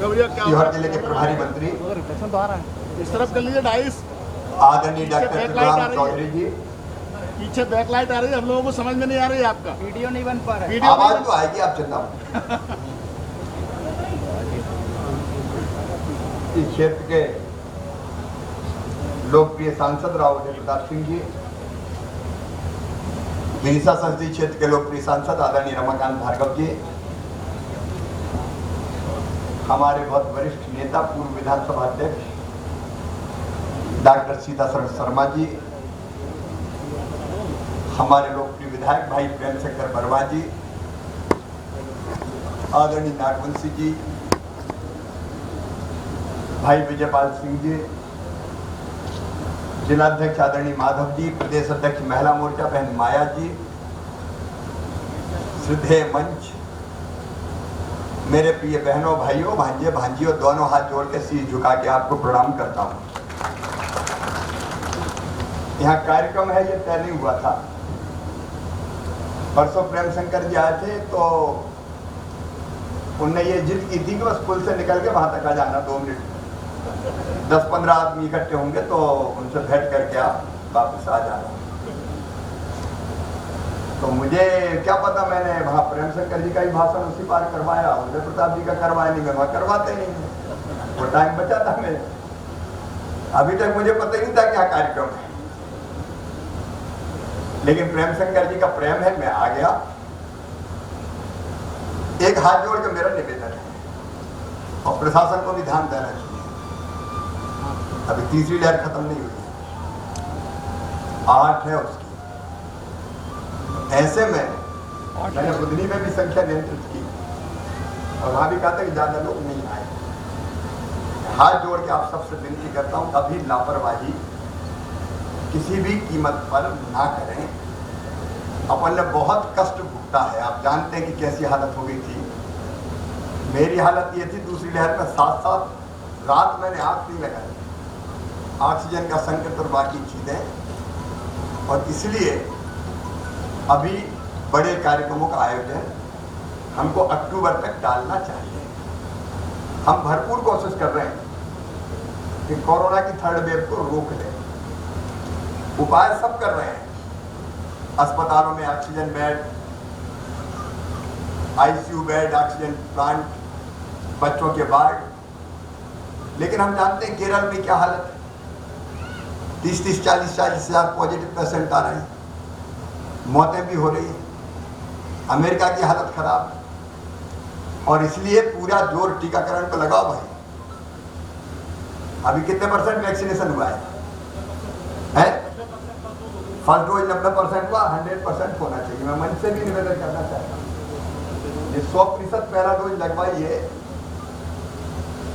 सीहोर जिले के प्रभारी मंत्री इस तरफ कर लीजिए डाइस। आदरणीय डॉक्टर शिवराम चौधरी जी। पीछे बैकलाइट आ रही है, हम लोगों को समझ में नहीं आ रही है, आपका वीडियो नहीं बन पा रहा है। आवाज तो आएगी, आप चिंता इस क्षेत्र के लोकप्रिय सांसद राव उदय प्रताप सिंह जी, विदिशा संसदीय क्षेत्र के लोकप्रिय सांसद आदरणीय रमाकांत भार्गव जी, हमारे बहुत वरिष्ठ नेता पूर्व विधानसभा अध्यक्ष डॉक्टर सीताशरण शर्मा जी, हमारे लोकप्रिय विधायक भाई प्रेम शंकर वर्मा जी, आदरणीय नागवंशी जी, भाई विजयपाल सिंह जी, जिलाध्यक्ष आदरणीय माधव जी, प्रदेश अध्यक्ष महिला मोर्चा बहन माया जी, श्रद्धेय मंच, मेरे प्रिय बहनों भाइयों भांजे भांजियों, दोनों हाथ जोड़ के शीश झुका के आपको प्रणाम करता हूं। यहाँ कार्यक्रम है, ये तय नहीं हुआ था। परसों प्रेम शंकर जी आए थे तो उनने ये जिद की थी कि बस पुल से निकल के वहां तक आ जाना, 2 मिनट 10-15 आदमी इकट्ठे होंगे तो उनसे भेंट करके आप वापस आ जाना। तो मुझे क्या पता, मैंने वहां प्रेम शंकर जी का ही भाषण उसी पार करवाया, उदय प्रताप जी का करवाया नहीं, मैं वहां करवाते नहीं, वो टाइम बचा था मेरे। अभी तक मुझे पता ही नहीं था क्या कार्यक्रम है, लेकिन प्रेम शंकर जी का प्रेम है, मैं आ गया। एक हाथ जोड़ के मेरा निवेदन है और प्रशासन को भी ध्यान देना चाहिए, अभी तीसरी लहर खत्म नहीं हुई, 8 है उसकी। ऐसे में मैंने बुधनी में भी संख्या नियंत्रित की और वहां भी कहा था कि ज्यादा लोग नहीं आए। हाथ जोड़ के आप सबसे विनती करता हूं, कभी लापरवाही किसी भी कीमत पर ना करें। अपन ने बहुत कष्ट भुगता है, आप जानते हैं कि कैसी हालत हो गई थी। मेरी हालत ये थी दूसरी लहर में, 7-7 रात मैंने आंख नहीं लगाई, ऑक्सीजन का संकट और बाकी चीजें, और इसलिए अभी बड़े कार्यक्रमों का आयोजन हमको अक्टूबर तक डालना चाहिए। हम भरपूर कोशिश कर रहे हैं कि कोरोना की 3rd वेव को रोक लें, उपाय सब कर रहे हैं। अस्पतालों में oxygen bed, ICU bed, oxygen plant, बच्चों के वार्ड, लेकिन हम जानते हैं केरल में क्या हालत है। 30-30, 40-40 हजार पॉजिटिव पेशेंट आ रहे हैं, मौतें भी हो रही हैं। अमेरिका की हालत खराब है, और इसलिए पूरा जोर टीकाकरण पर लगाओ भाई। अभी कितने % वैक्सीनेशन हुआ है? फर्स्ट डोज 90% हुआ, 100% होना चाहिए। मैं मंच से भी निवेदन करना चाहता हूँ, ये 100% पहला डोज लगवाइए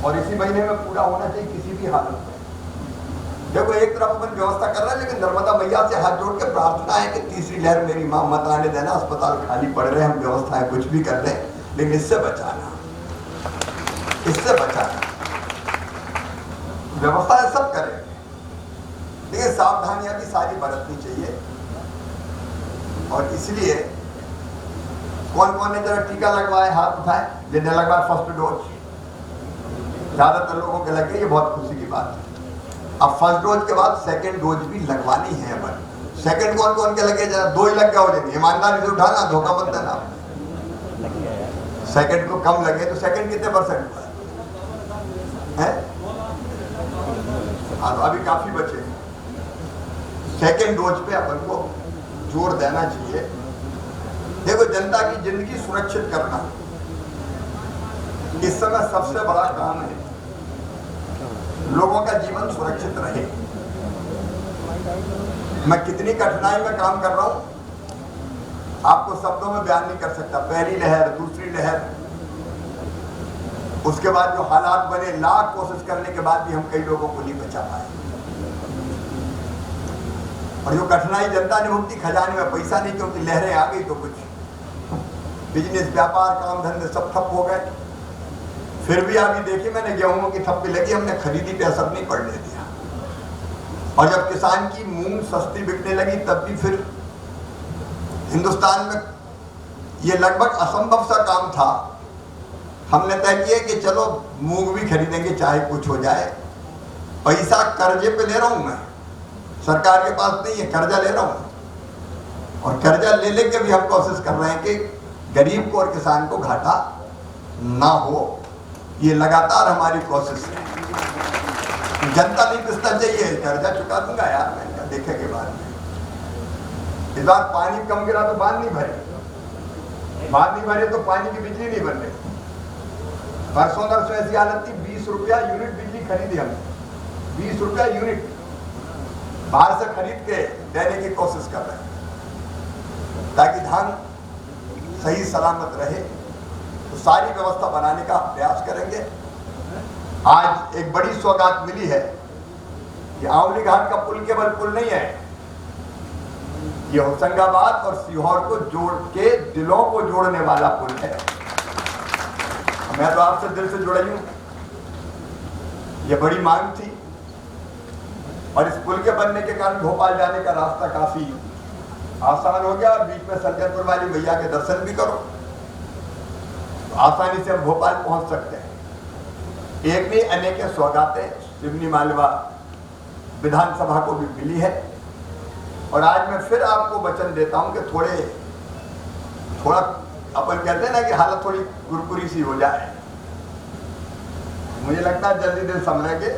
और इसी महीने में पूरा होना चाहिए किसी भी हालत में। देखो, एक तरफ अपन व्यवस्था कर रहे हैं, लेकिन नर्मदा मैया से हाथ जोड़ के प्रार्थना है कि तीसरी लहर मेरी मां मत आने देना। अस्पताल खाली पड़ रहे हैं, हम व्यवस्थाएं कुछ भी कर रहे हैं, लेकिन इससे बचाना, इससे बचाना। व्यवस्थाएं सब करें, लेकिन सावधानियां भी सारी बरतनी चाहिए। और इसलिए कौन कौन ने जरा टीका लगवाए, हाथ उठाए जिन्हें लगवाया फर्स्ट डोज। ज्यादातर लोगों के लगे, ये बहुत खुशी की बात है। अब फर्स्ट डोज के बाद सेकंड डोज भी लगवानी है। अपन सेकंड कौन कौन के लगे, जरा 2 ही लग गया हो जाए, ईमानदारी से उठाना, धोखा मत देना। सेकंड को कम लगे तो सेकंड कितने % है? अभी काफी बचे। सेकंड डोज पे अपन को जोर देना चाहिए। देखो, जनता की जिंदगी सुरक्षित करना इस समय सबसे बड़ा काम है। लोगों का जीवन सुरक्षित रहे। मैं कितनी कठिनाई में काम कर रहा हूं, आपको शब्दों में बयान नहीं कर सकता। पहली लहर, दूसरी लहर, उसके बाद जो हालात बने, लाख कोशिश करने के बाद भी हम कई लोगों को नहीं बचा पाए। और जो कठिनाई जनता ने भुगती, खजाने में पैसा नहीं, क्योंकि लहरें आ गई तो कुछ बिजनेस, व्यापार, काम धंधे सब ठप हो गए। फिर भी अभी देखिए, मैंने गेहूं की थप्पी लगी, हमने खरीदी पे असर नहीं पड़ने दिया। और जब किसान की मूंग सस्ती बिकने लगी, तब भी फिर हिंदुस्तान में ये लगभग असंभव सा काम था हमने तय किया कि चलो मूंग भी खरीदेंगे चाहे कुछ हो जाए। पैसा कर्जे पे ले रहा हूं मैं, सरकार के पास नहीं है, कर्जा ले रहा हूं। और कर्जा ले लेके भी हम कोशिश कर रहे हैं कि गरीब को और किसान को घाटा ना हो। ये लगातार हमारी कोशिश है। जनता नहीं पिसना चाहिए, कर्जा चुका दूंगा यार मैं, देखेंगे बाद में। इस बार पानी कम गिरा तो बांध नहीं भरे तो पानी की बिजली नहीं बन रही। परसों नरसों ऐसी हालत थी, 20 रुपया यूनिट बिजली खरीदी हमने, 20 रुपया यूनिट बाहर से खरीद के देने की कोशिश कर रहे हैं ताकि धान सही सलामत रहे। तो सारी व्यवस्था बनाने का प्रयास करेंगे। आज एक बड़ी सौगात मिली है, ये आंवली घाट का पुल केवल पुल नहीं है, ये होशंगाबाद और सीहोर को जोड़ के दिलों को जोड़ने वाला पुल है। मैं तो आपसे दिल से जुड़ा हूं, ये बड़ी मांग थी और इस पुल के बनने के कारण भोपाल जाने का रास्ता काफी आसान हो गया और बीच में सज्जनपुर वाली भैया के दर्शन भी करो तो आसानी से हम भोपाल पहुंच सकते हैं। एक नहीं अनेक सौगातें सिवनी मालवा विधानसभा को भी मिली है और आज मैं फिर आपको वचन देता हूं कि थोड़ा अपन कहते हैं ना कि हालत थोड़ी कुरकुरी सी हो जाए। मुझे लगता है जल्दी दिल समझ के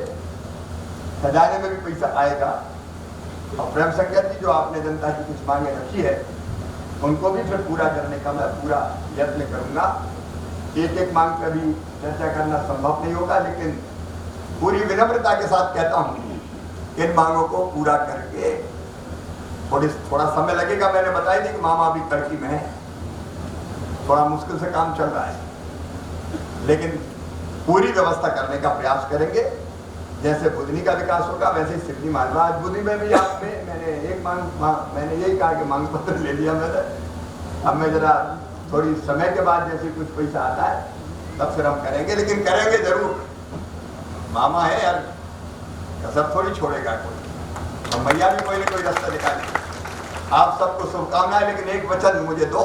खजाने में भी पैसा आएगा और प्रेम शंकर जी जो आपने जनता की कुछ मांगे रखी है उनको भी फिर पूरा करने का मैं पूरा यत्न करूंगा। एक एक मांग पर भी चर्चा करना संभव नहीं होगा, लेकिन पूरी विनम्रता के साथ कहता हूं इन मांगों को पूरा करके थोड़ा समय लगेगा। मैंने बताई थी कि मामा अभी तड़की में है, थोड़ा मुश्किल से काम चल रहा है, लेकिन पूरी व्यवस्था करने का प्रयास करेंगे। जैसे बुधनी का विकास होगा वैसे ही सिवनी मालवा। आज बुधनी में भी आप में मैंने एक मैंने यही कहा कि मांग पत्र ले लिया मैंने। अब मैं जरा थोड़ी समय के बाद जैसे कुछ पैसा आता है तब फिर हम करेंगे, लेकिन करेंगे जरूर। मामा है यार, कसर थोड़ी छोड़ेगा कोई, और मैया भी कोई ना कोई रास्ता निकालेगी। आप सबको शुभकामनाएं, लेकिन एक वचन मुझे दो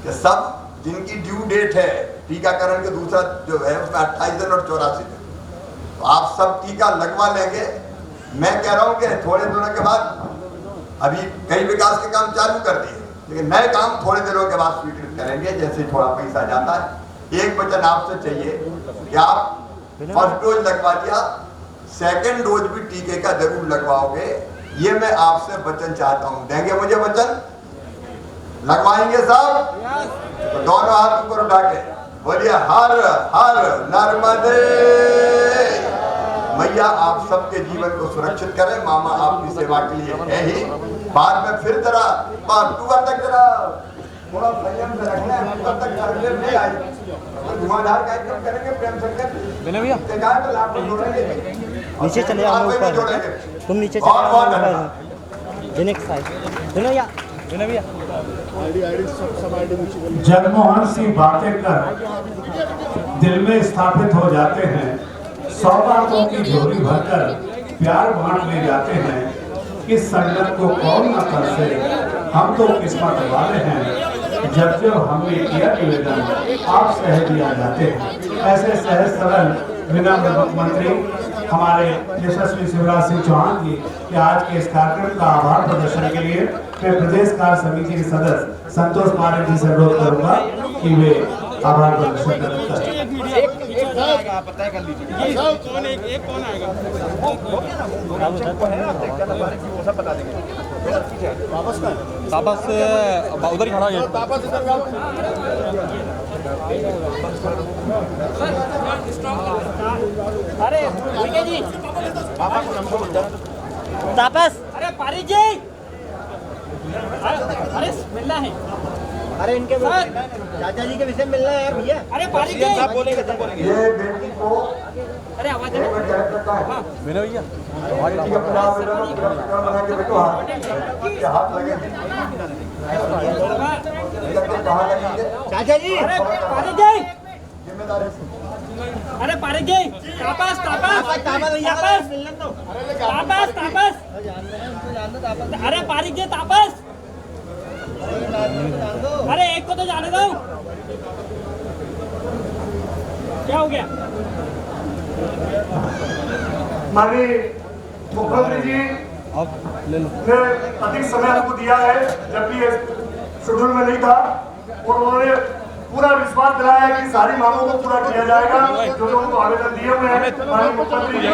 कि सब जिनकी ड्यू डेट है टीकाकरण के दूसरा जो है उसमें 28 दिन और 84 दिन, तो आप सब टीका लगवा लेंगे। मैं कह रहा हूं कि थोड़े दिनों के बाद अभी कई विकास के काम चालू कर दिए, लेकिन नए काम थोड़े दिनों के बाद स्वीकृत करेंगे जैसे थोड़ा पैसा जाता है। एक वचन आपसे चाहिए कि आप फर्स्ट डोज लगवा दिया, सेकंड डोज भी टीके का जरूर लगवाओगे। ये मैं आपसे वचन चाहता हूं, देंगे मुझे वचन? लगवाएंगे सब? तो दोनों हाथ ऊपर उठा के बोलिए हर हर नर्मदे। मैया आप सबके जीवन को सुरक्षित करें। मामा आपकी सेवा के लिए है ही। बाद में फिर जरा अक्टूबर तक जरा थोड़ा संयम से रखना है, अक्टूबर तक सर्कुलर नहीं आई, धुआंधार कार्यक्रम करेंगे। प्रेम शंकर भैया नीचे चले आओ, ऊपर तुम नीचे चले भैया। जनमोहन सी बातें कर दिल में स्थापित हो जाते हैं, सौगातों की झोली भरकर प्यार बांट ले जाते हैं। इस संगत को कौन न कर से, हम तो किस्मत वाले हैं। जब जब हमने किया निवेदन आप सह दिया जाते हैं। ऐसे सहज सरल विनम्र मुख्यमंत्री हमारे यशस्वी शिवराज सिंह चौहान जी के आज के इस कार्यक्रम का आभार प्रदर्शन के लिए मैं प्रदेश कार्य समिति के सदस्य संतोष पारेख जी से अनुरोध करूंगा कि वे आभार प्रदर्शन करें। तापस उधर ही खड़ा है। अरे जी तापस, अरे पारी जी, अरे मिलना है। अरे इनके चाचा जी के विषय मिलना है यार भैया। अरे पारी जी ये बेटी को अरे आवाज मैंने भैया हाथ लगे चाचा जी। अरे पारी जी, जिम्मेदारी अरे पारी जी, तापस तापस तापस तापस तापस, अरे पारी जी तापस, अरे एक को तो जाने दो। क्या हो गया? माननीय मुख्यमंत्री जी ने अधिक समय हमको दिया है, जबकि ये शेड्यूल में नहीं था, और उन्होंने पूरा विश्वास दिलाया है कि सारी मांगों को पूरा किया जाएगा जो लोगों को आवेदन दिए हुए हैं। माननीय मुख्यमंत्री जी